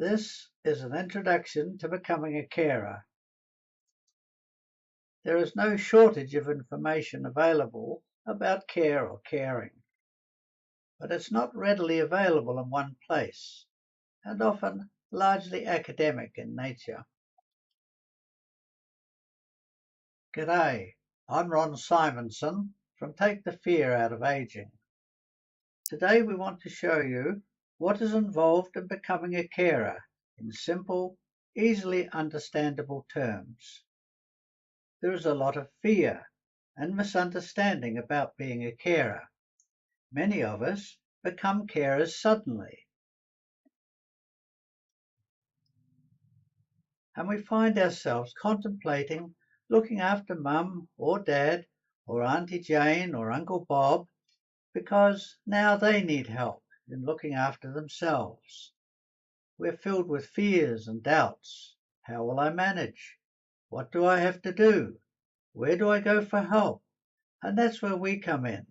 This is an introduction to becoming a carer. There is no shortage of information available about care or caring, but it's not readily available in one place, and often largely academic in nature. G'day, I'm Ron Simonson from Take the Fear Out of Aging. Today we want to show you what is involved in becoming a carer in simple, easily understandable terms. There is a lot of fear and misunderstanding about being a carer. Many of us become carers suddenly, and we find ourselves contemplating looking after Mum or Dad or Auntie Jane or Uncle Bob because now they need help in looking after themselves. We're filled with fears and doubts. How will I manage? What do I have to do? Where do I go for help? And that's where we come in.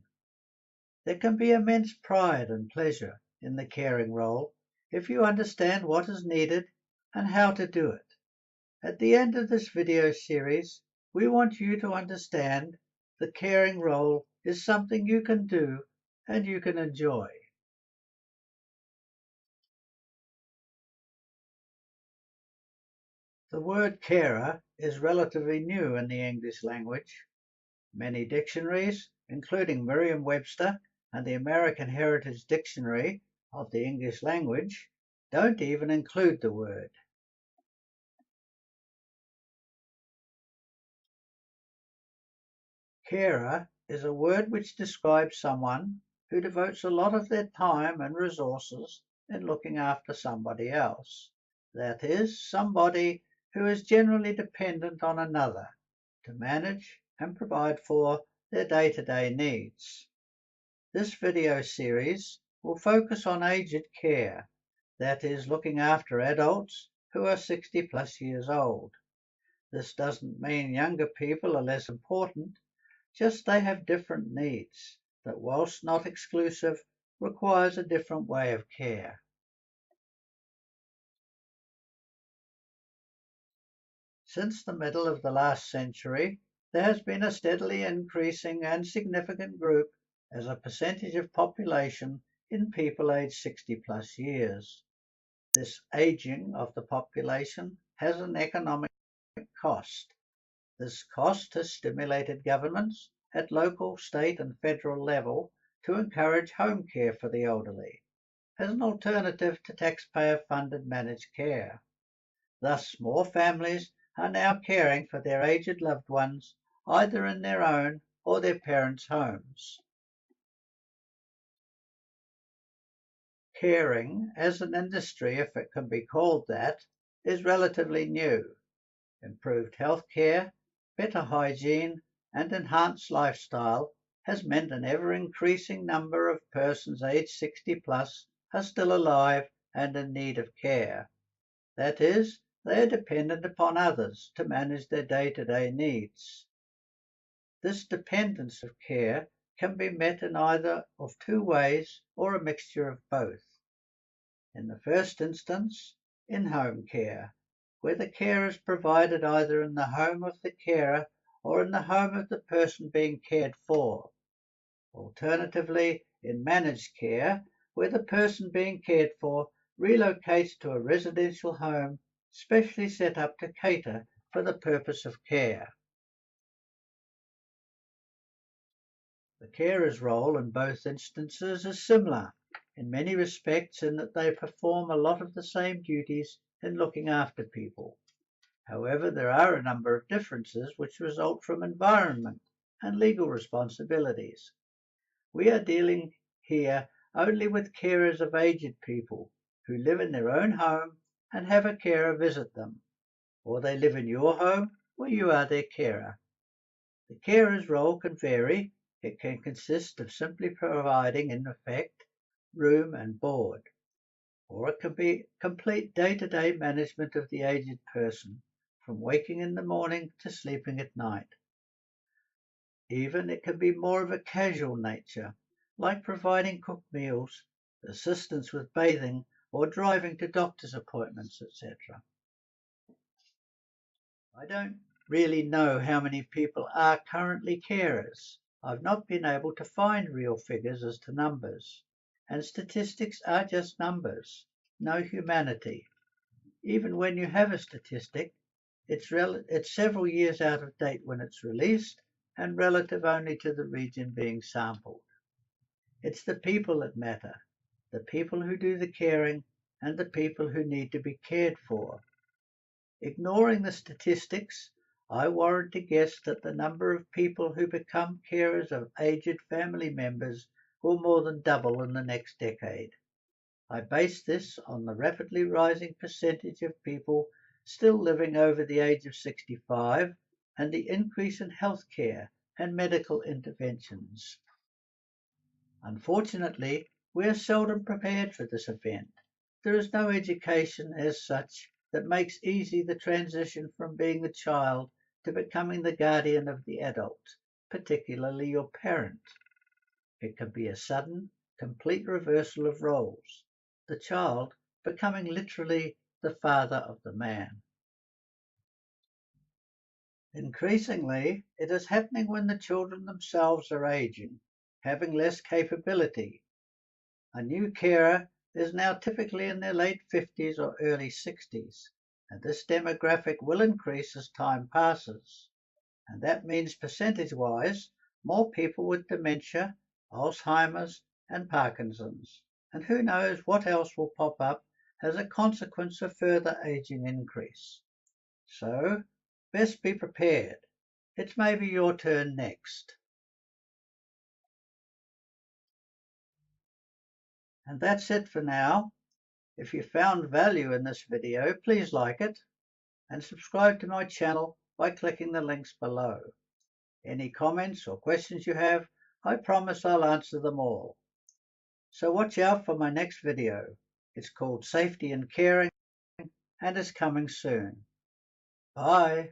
There can be immense pride and pleasure in the caring role if you understand what is needed and how to do it. At the end of this video series, we want you to understand the caring role is something you can do and you can enjoy. The word carer is relatively new in the English language. Many dictionaries, including Merriam-Webster and the American Heritage Dictionary of the English language, don't even include the word. Carer is a word which describes someone who devotes a lot of their time and resources in looking after somebody else. That is, somebody who is generally dependent on another to manage and provide for their day-to-day needs. This video series will focus on aged care, that is, looking after adults who are 60+ years old. This doesn't mean younger people are less important, just they have different needs that, whilst not exclusive, requires a different way of care. Since the middle of the last century, there has been a steadily increasing and significant group as a percentage of population in people aged 60+ years. This aging of the population has an economic cost. This cost has stimulated governments at local, state and federal level to encourage home care for the elderly as an alternative to taxpayer-funded managed care. Thus, more families are now caring for their aged loved ones either in their own or their parents' homes. Caring as an industry, if it can be called that, is relatively new. Improved health care, better hygiene and enhanced lifestyle has meant an ever-increasing number of persons aged 60+ are still alive and in need of care. That is, they are dependent upon others to manage their day-to-day needs. This dependence of care can be met in either of two ways or a mixture of both. In the first instance, in-home care, where the care is provided either in the home of the carer or in the home of the person being cared for. Alternatively, in managed care, where the person being cared for relocates to a residential home specially set up to cater for the purpose of care. The carer's role in both instances is similar in many respects in that they perform a lot of the same duties in looking after people. However, there are a number of differences which result from environment and legal responsibilities. We are dealing here only with carers of aged people who live in their own home and have a carer visit them, or they live in your home where you are their carer. The carer's role can vary. It can consist of simply providing, in effect, room and board, or it can be complete day-to-day management of the aged person, from waking in the morning to sleeping at night. Even it can be more of a casual nature, like providing cooked meals, assistance with bathing, or driving to doctor's appointments, etc. I don't really know how many people are currently carers. I've not been able to find real figures as to numbers, and statistics are just numbers, no humanity. Even when you have a statistic, it's several years out of date when it's released and relative only to the region being sampled. It's the people that matter, the people who do the caring and the people who need to be cared for. Ignoring the statistics, I warrant to guess that the number of people who become carers of aged family members will more than double in the next decade. I base this on the rapidly rising percentage of people still living over the age of 65 and the increase in healthcare and medical interventions. Unfortunately, we are seldom prepared for this event. There is no education as such that makes easy the transition from being the child to becoming the guardian of the adult, particularly your parent. It can be a sudden, complete reversal of roles, the child becoming literally the father of the man. Increasingly, it is happening when the children themselves are aging, having less capability. A new carer is now typically in their late 50s or early 60s, and this demographic will increase as time passes. And that means percentage-wise, more people with dementia, Alzheimer's, and Parkinson's. And who knows what else will pop up as a consequence of further aging increase. So, best be prepared. It's maybe your turn next. And that's it for now. If you found value in this video, please like it and subscribe to my channel by clicking the links below. Any comments or questions you have, I promise I'll answer them all. So watch out for my next video. It's called Safety and Caring and is coming soon. Bye.